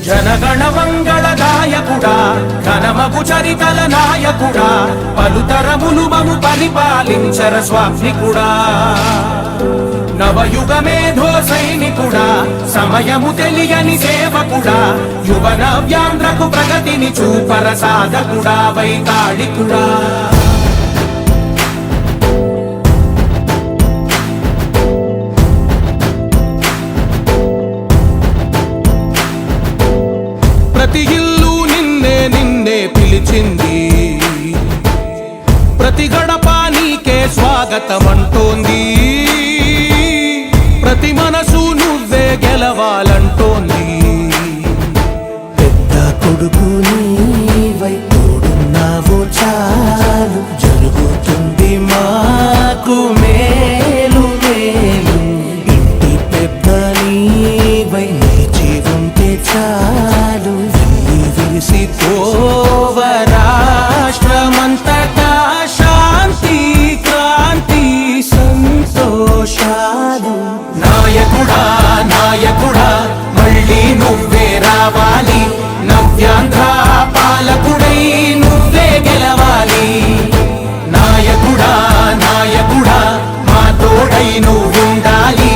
జనగణ మంగళ నాయకుడా ఘనమగు చరితల నాయకుడా పలుతరములు మము పరిపాలించర స్వామికుడా నవయుగ మేధో సైనికుడా సమయము తెలియని సేవకుడా యువన వ్యాంధ్రకు ప్రగతిని చూపర సాధకుడా వైతాళికుడా ప్రతి ఇల్లు నిన్నే నిన్నే పిలిచింది ప్రతి గడప నీకే స్వాగతమంటోంది ప్రతి మనసు నువ్వే గెలవాలంటోంది పెద్ద కొడుకు నీవై తోడున్నావో చాలు జరుగుతుంది మాకు మేలు మేలు ఇంటి పెద్ద నీవై నిలిచి ఉంటే చాలు విరిసి పోవ రాష్ట్రమంతటా శాంతి క్రాంతి సంతోషాలు నాయకుడా నాయకుడా మళ్ళీ నువ్వే రావాలి నవ్యాంధ్ర పాలకుడై నువ్వే గెలవాలి నాయకుడా నాయకుడా మా తోడై నువ్వుండాలి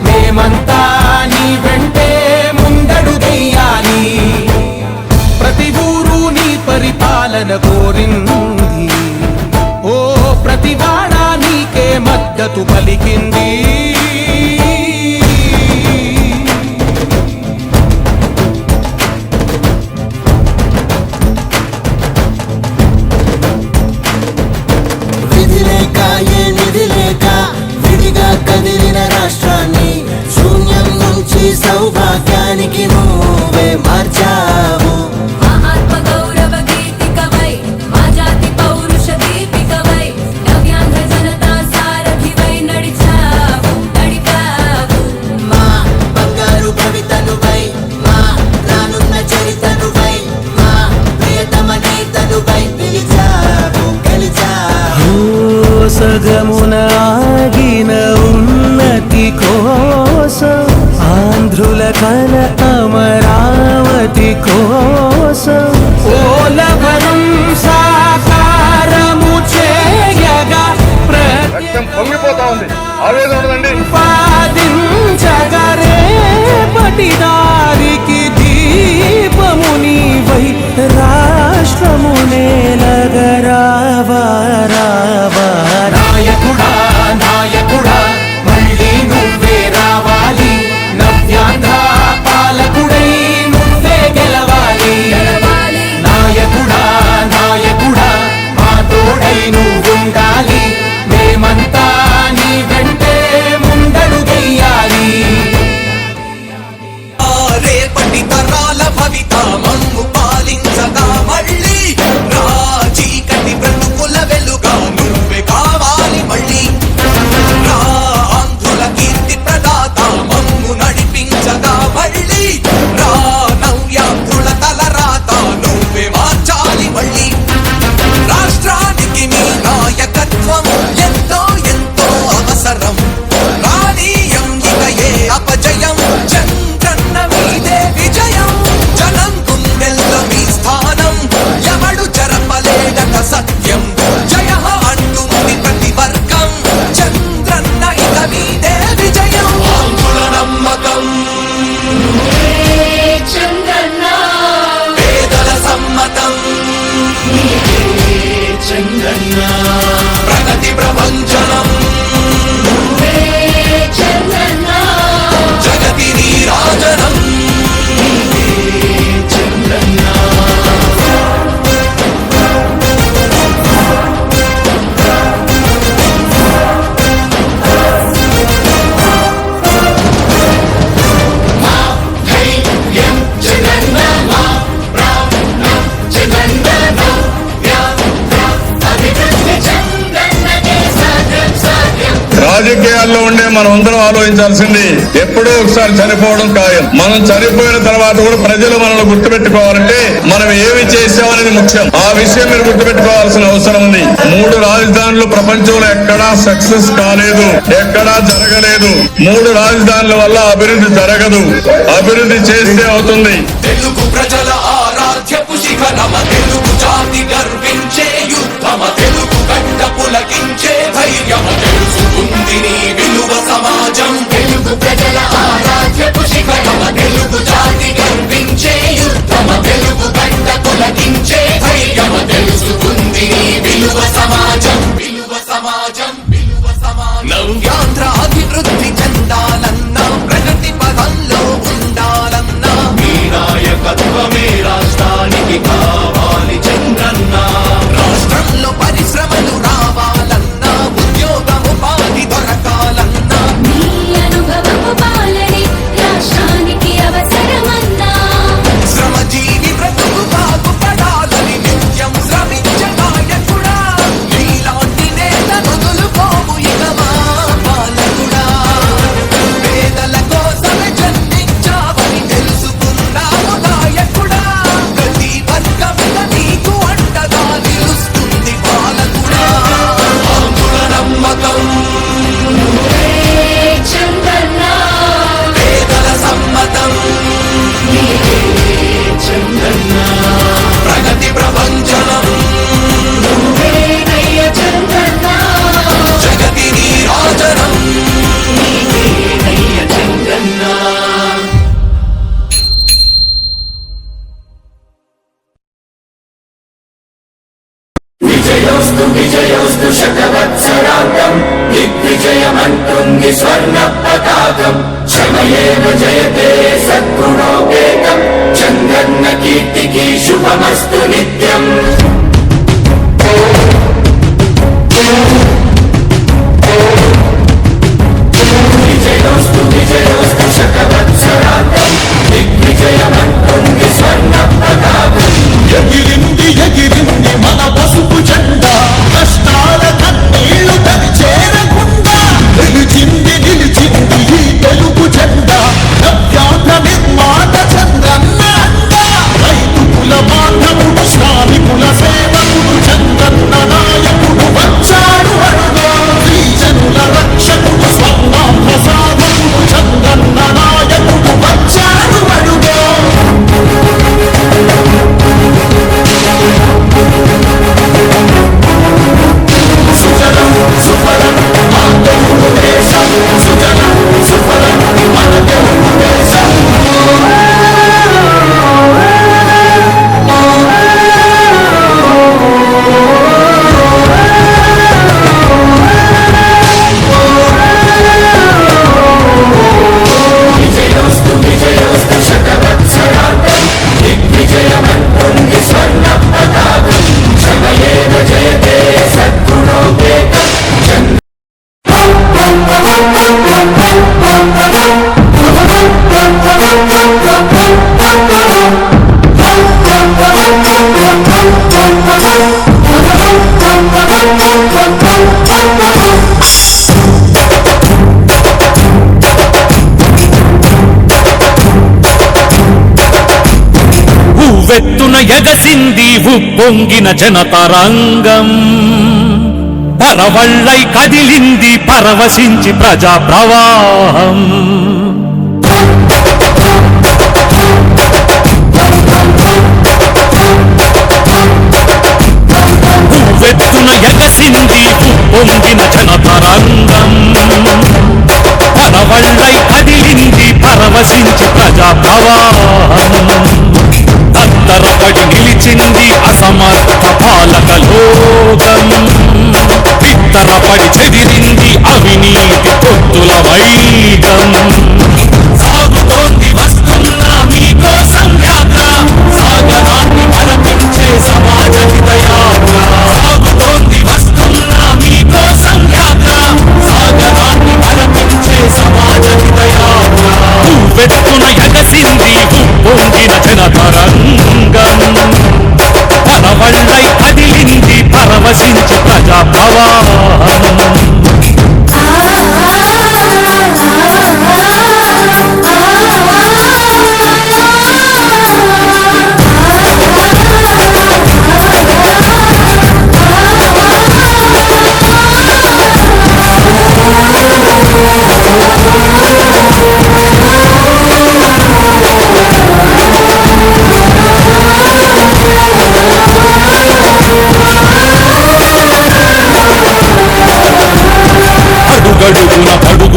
మేమంతా నీ వెంటే ముందడుగెయ్యాలి ప్రతి ఊరు నీ పరిపాలన కోరింది ఓ ప్రతి వాడ నీకే మద్దతు పలికింది కదిలిన రాష్ట్రాన్ని శూన్యం నుంచి సౌభాగ్యానికి నువ్వే మార్చావు ఆత్మ గౌరవ గీతికవై మా జాతి పౌరుష దీపికవై నవ్యాంధ్ర జనతా సారథివై నడిచావు నడిపావు మా బంగారు భవితనువై మా రానున్న చరితనువై మా ప్రియతమ గీతనువై పిలిచావు గెలిచావు సగమున ఆగిన ఉన్నతి కోసం ఆంధ్రుల కల అమరావతి కోసం పోలవరం సాకారము చేయగా పొంగిపోతా ఉంది ఆవేదన ఉండదండి పాదించగరేపటి దారికి దీపము నీవై రాష్ట్రము నేలగరావా రావా నాయకుడా నాయకుడా మళ్ళీ నువ్వే రావాలి నవ్యాంధ్ర పాలకుడై నువ్వే గెలవాలి నాయకుడా నాయకుడా మా తోడై నువ్వుండాలి మేమంతా నీ వెంటే ముందడుగెయ్యాలి రేపటి తరాల భవిత మమ్ము పాలించగా మళ్ళీ చీకటి బ్రతుకుల వెలుగా నువ్వే కావాలి మళ్ళీ ఆంధ్రుల కీర్తి ప్రదాత మమ్ము నడిపించగా మళ్ళీ నవ్యాంధ్రుల తలరాత నువ్వే మార్చాలి మళ్ళీ రాష్ట్రానికి నీ నాయకత్వం ఎంతో ఎంతో అవసరం రానీయం ఇక ఏ అపజయం చంద్రన్న మీదే విజయం జనం గుండెల్లో మీ స్థానం ఎవడు జరపలేడట సత్యం జయ అంటుంది ప్రతి వర్గం చంద్రన్న ఇక మీదే విజయం ఆంధ్రుల నమ్మకం పేదల సమ్మతం ప్రగతి ప్రపంచనం జగతి నీరాజనం రాజకీయాల్లో ఉండే మనం అందరం ఆలోచించాల్సింది ఎప్పుడో ఒకసారి చనిపోవడం ఖాయం. మనం చనిపోయిన తర్వాత కూడా ప్రజలు మనల్ని గుర్తుపెట్టుకోవాలంటే మనం ఏమి చేసామనేది ముఖ్యం. ఆ విషయం మీరు గుర్తుపెట్టుకోవాల్సిన అవసరం ఉంది. 3 రాజధానులు ప్రపంచంలో ఎక్కడా సక్సెస్ కాలేదు, ఎక్కడా జరగలేదు. 3 రాజధానుల వల్ల అభివృద్ధి జరగదు. అభివృద్ధి చేస్తే అవుతుంది. శిఖరమ తెలుగు జాతి గర్వించే యుద్ధమ తెలుగు గడ్డ పులకించే ధైర్యమ తెలుసుకుంది నీ విలువ సమాజం తెలుగు ప్రజల ఆరాధ్యపు శిఖరమ తెలుగు జాతి గర్వించే యుద్ధమ తెలుగు గడ్డ పులకించే ధైర్యమ తెలుసుకుంది నీ విలువ సమాజం విలువ సమాజం విలువ సమాజం నవ్యాంధ్ర అభివృద్ధి చెందాలన్నా ప్రగతి పదంలో ఉండాలన్నా మీ నాయకత్వమే రాష్ట్రానికి కావాలి చంద్రన్న రాష్ట్రంలో పరిశ్రమలు రావాలన్నా ఉద్యోగం ఉపాధి దొరకాలన్నా మీ అనుభవపు పాలనే రాష్ట్రానికి అవసరమన్నా శ్రమజీవి బ్రతుకు బాగుపడాలని నిత్యం శ్రమించే నాయకుడా నీలాంటి నేత వదులుకోము ఇక మా పాలకుడా పేదల కోసమే జన్మించావని తెలుసుకున్నావు నాయకుడా ప్రతి వర్గముల నీకు అండగా నిలుస్తుంది పాలకుడా ఆంధ్రుల నమ్మకం చంద్రన్న పేదల సమ్మతం ప్రగతి ప్రపంచనం చంద్రన్న జగతి నీరాజనం విజయోస్తు విజయోస్తు శతవత్సరాంతం దిగ్విజయమంటుంది స్వర్ణ పతాకం శ్రమయేవ జయతే సద్గుణోపేతం చంద్రన్న కీర్తికి శుభమస్తు నిత్యం విజయోస్తు విజయోస్తు శతవత్సరాంతం దిగ్విజయమంటుంది స్వర్ణ పతాకం ఎగిరింది ఎగిరింది మన పసుపు జెండా కష్టాల కన్నీళ్లు తని చేరకుండా నిలిచింది నిలిచింది ఈ తెలుగు జెండా నవ్యాంధ్ర నిర్మాత చంద్రన్న అండ రైతు కుల బాంధవుడు శ్రామికుల సేవకుడు చంద్రన్న నాయకుడు వచ్చాడు అడుగో శ్రీజనుల రక్షకుడు స్వర్ణాంధ్ర సాధకుడు చంద్రన్న నాయకుడు వచ్చాడు అడుగో సుజలం సుఫలం మా తెలుగు దేశం సుజలం సుఫలం మన తెలుగు దేశం విజయోస్తు విజయోస్తు శతవత్సరాంతం దిగ్విజయమంటుంది స్వర్ణ పతాకం శ్రమయేవ జయతే సద్గుణోపేతం ఉవ్వెత్తున ఎగసింది ఉప్పొంగిన జనతరంగం పరవళ్ళై కదిలింది పరవశించి ప్రజా ప్రవాహం ఉవ్వెత్తున ఎగసింది ఉప్పొంగిన జనతరంగం పరవళ్ళై కదిలింది పరవశించి ప్రజా ప్రవాహం తత్తరపడి నిలిచింది అసమర్థ పాలక లోకం బిత్తరపడి చెదిరింది అవినీతి పొత్తుల వైగం సాగుతోంది వస్తున్న మీకోసం యాత్ర సాగరాన్ని మరపించే సమాజ హితయాత్ర సాగుతోంది వస్తున్న మీకోసం యాత్ర సాగరాన్ని మరపించే సమాజ హితయాత్ర ఉవ్వెత్తున ఎగసింది ఉప్పొంగిన జనతరంగం పరవళ్ళై కదిలింది పరవశించి ప్రజా ప్రవాహం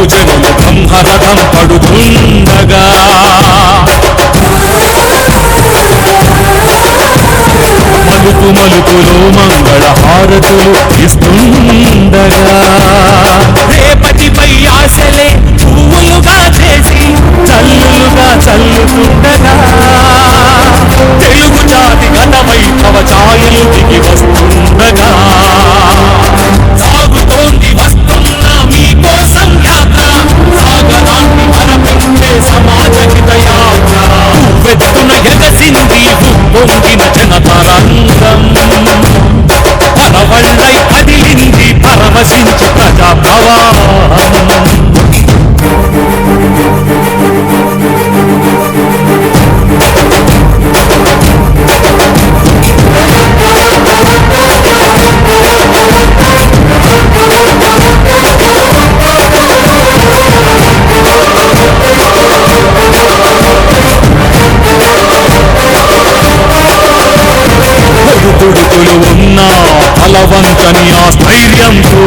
తెలుగు జనులు బ్రహ్మరథం పడుతుండగా మలుపు మలుపులో మంగళ హారతులు ఇస్తుండగా రేపటిపై ఆశలే పువ్వులుగా చేసి చల్లులుగా చల్లుతుండగా తెలుగు జాతి ఘనమై తవ ఛాయలు దిగి వస్తుండగా సాగుతోంది వస్తున్న మీకోసం యాత్ర సాగరాన్ని మరపించే సమాజ హిత యాత్ర వెత్తున ఎగసింది ఉప్పొంగిన జనతరంగం పరవళ్ళై కదిలింది పరవశించి ప్రజాప్రవాహం తుడుకులు ఉన్న బలవంతని ఆ స్థైర్యంతో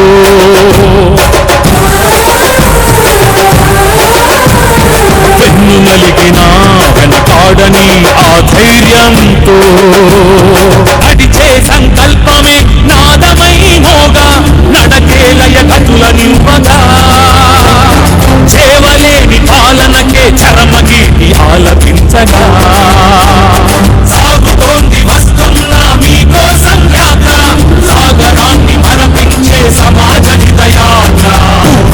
వెన్ను నలిగిన వెనకాడని ఆ ధైర్యంతో నడిచే సంకల్పమే నాదమై మోగా నడకేలయ గతుల నింపగా చేవలేని పాలనకే చరమగీతి ఆలపించగా సాగుతోంది వస్తున్న మీకోసం యాత్ర సాగరాన్ని మరపించే సమాజ హిత యాత్ర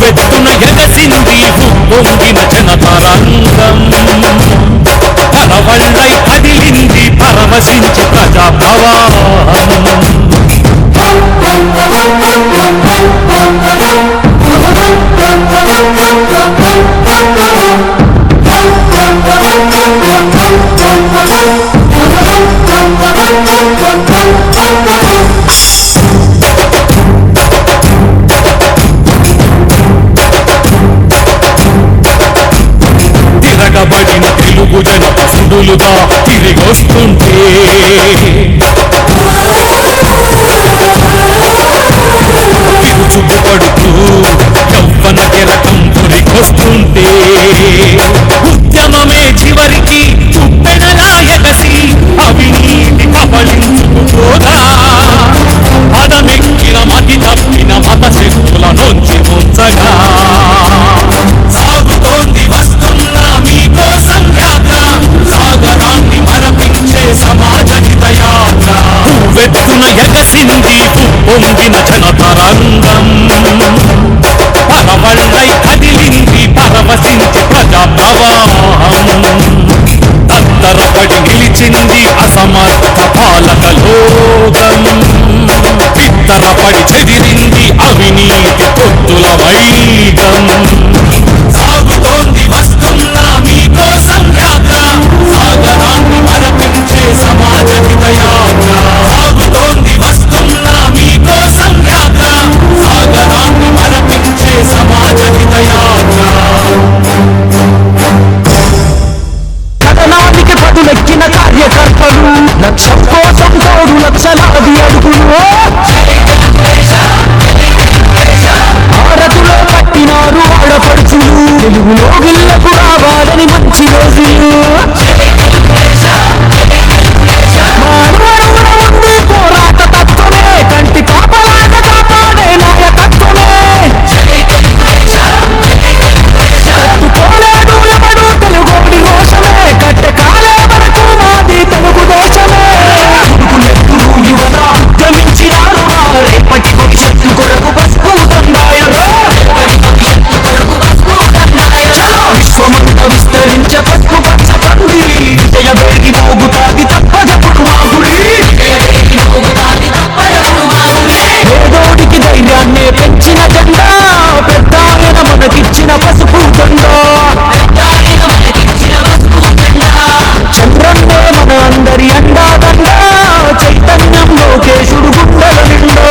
వెత్తున ఎగసింది ఉప్పొంగిన జనతరంగం పరవళ్ళై కదిలింది పరవశించి ప్రజాప్రవాహం తిరగబడిన తెలుగు జన పసుడులుగా తిరిగొస్తుంటే తిరుచుకుపడుతూ యవ్వన కెరటం పురికొస్తుంటే ఉద్యమమే చివరికి తుప్పెనలా ఎగసి అవినీతి కబళించుకుపోగా పదమెక్కిన మతి తప్పిన మత శక్తుల నుంచి ముంచగా సాగుతోంది వస్తున్న మీకోసం యాత్ర సాగరాన్ని మరపించే సమాజ హిత యాత్ర వెత్తున ఎగసింది ఉప్పొంగిన జనతరంగం పరవళ్ళై కదిలింది పరవశించి ప్రజాప్రవాహం తత్తరపడి నిలిచింది అసమర్థ పాలక లోకం పిత్తరపడి చెదిరింది అవినీతి పొత్తుల వైగం సాగుతోంది వస్తున్న మీకోసం యాత్ర సాగరాన్ని మరపించే సమాజ హిత యాత్ర సాగుతోంది వస్తున్న మీకోసం యాత్ర సాగరాన్ని మరపించే సమాజ హిత యాత్ర కథనానికి పదులెక్కిన కార్యకర్తలు లక్ష్యం కోసం తోడు లక్షలాది అడుగులు భారతులో పట్టినారు ఆడపడుచులు తెలుగులో గిల్లకు రావాలని మంచి రోజులు మానవుడవున ఉంది పోరాట తత్వమే కంటి పాపలాగా కాపాడే నాయకత్వమే తట్టుకోలేడు ఎవడు తెలుగోడి రోషమే కట్టె కాలే వరకు మాది తెలుగు దేశమే ఉడుకులెత్తులు యువత ఉద్యమించినారు రేపటి భవిష్యత్తు కొరకు బతుకుతున్నాయో విశ్వమంత విస్తరించే పసుపు పచ్చ పంది విజయ వేగి మోగుతాది తప్పజప్పుడు మాగుడి పేదోడికి ధైర్యాన్నే పెంచిన జెండా పెద్ద ఆయన మనకిచ్చిన పసుపు జెండా చంద్రన్నే మన అందరి అండాదండ చైతన్యం లోకేశుడు గుండెల నిండో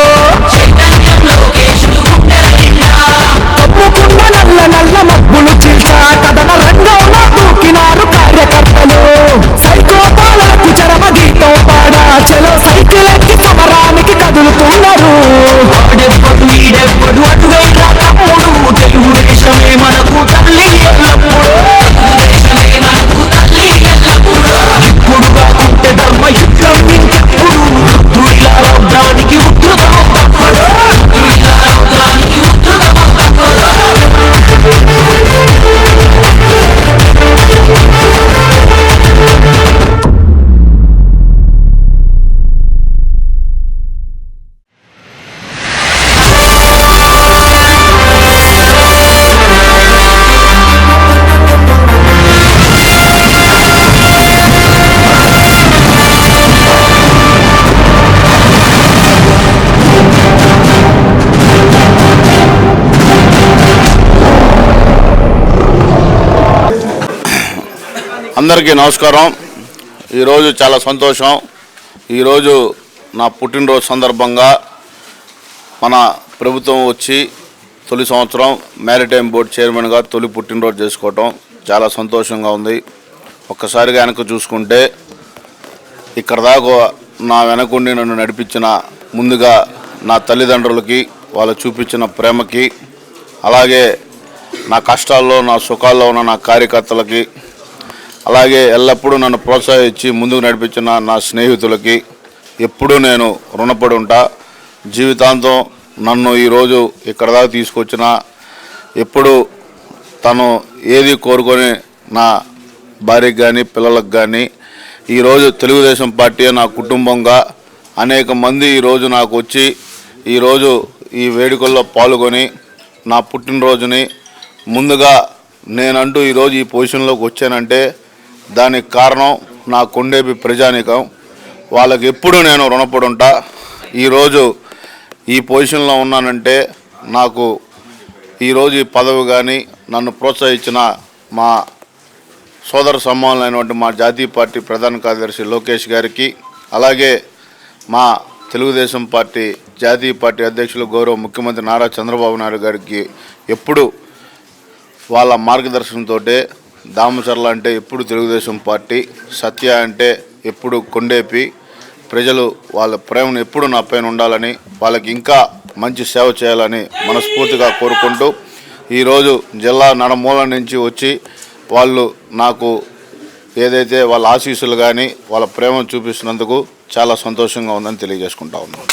తప్పుకున్న నల్ల నల్ల మబ్బులు చీల్చా కథన రంగంలో దూకినారు కార్యకర్తలు సైకో పాలనకు చరమ గీతం పాడా చలో సైకిల్ ఎక్కి సమరానికి కదులుతున్నారు ఆడెవ్వడు ఈడెవ్వడు అటువైనా తమ్ముడు తెలుగు దేశమే అందరికీ నమస్కారం. ఈరోజు చాలా సంతోషం. ఈరోజు నా పుట్టినరోజు సందర్భంగా మన ప్రభుత్వం వచ్చి తొలి సంవత్సరం మ్యారిటైమ్ బోర్డు చైర్మన్గా తొలి పుట్టినరోజు చేసుకోవటం చాలా సంతోషంగా ఉంది. ఒక్కసారిగా వెనక్కి చూసుకుంటే ఇక్కడ దాకా నా వెనకుండి నన్ను నడిపించిన ముందుగా నా తల్లిదండ్రులకి, వాళ్ళు చూపించిన ప్రేమకి, అలాగే నా కష్టాల్లో నా సుఖాల్లో ఉన్న నా కార్యకర్తలకి, అలాగే ఎల్లప్పుడూ నన్ను ప్రోత్సహించి ముందుకు నడిపించిన నా స్నేహితులకి ఎప్పుడూ నేను రుణపడి ఉంటా. జీవితాంతం నన్ను ఈరోజు ఇక్కడ దాకా తీసుకొచ్చిన, ఎప్పుడు తను ఏది కోరుకొని నా భార్యకి కానీ పిల్లలకు కానీ ఈరోజు తెలుగుదేశం పార్టీ నా కుటుంబంగా అనేక మంది ఈరోజు నాకు వచ్చి ఈరోజు ఈ వేడుకల్లో పాల్గొని నా పుట్టినరోజుని ముందుగా నేనంటూ ఈరోజు ఈ పొజిషన్లోకి వచ్చానంటే దానికి కారణం నా కొండేపి ప్రజానీకం. వాళ్ళకి ఎప్పుడూ నేను రుణపడి ఉంటా. ఈరోజు ఈ పొజిషన్లో ఉన్నానంటే నాకు ఈరోజు ఈ పదవి కానీ నన్ను ప్రోత్సహించిన మా సోదర సమానులైనటువంటి మా జాతీయ పార్టీ ప్రధాన కార్యదర్శి లోకేష్ గారికి, అలాగే మా తెలుగుదేశం పార్టీ జాతీయ పార్టీ అధ్యక్షులు గౌరవ ముఖ్యమంత్రి నారా చంద్రబాబు నాయుడు గారికి ఎప్పుడు వాళ్ళ మార్గదర్శనంతో దామచర్ల అంటే ఎప్పుడు తెలుగుదేశం పార్టీ, సత్య అంటే ఎప్పుడు కొండేపి ప్రజలు వాళ్ళ ప్రేమను ఎప్పుడు నా పైన ఉండాలని, వాళ్ళకి ఇంకా మంచి సేవ చేయాలని మనస్ఫూర్తిగా కోరుకుంటూ ఈరోజు జిల్లా నడమూల నుంచి వచ్చి వాళ్ళు నాకు ఏదైతే వాళ్ళ ఆశీస్సులు కానీ వాళ్ళ ప్రేమను చూపిస్తున్నందుకు చాలా సంతోషంగా ఉందని తెలియజేసుకుంటా ఉన్నాను.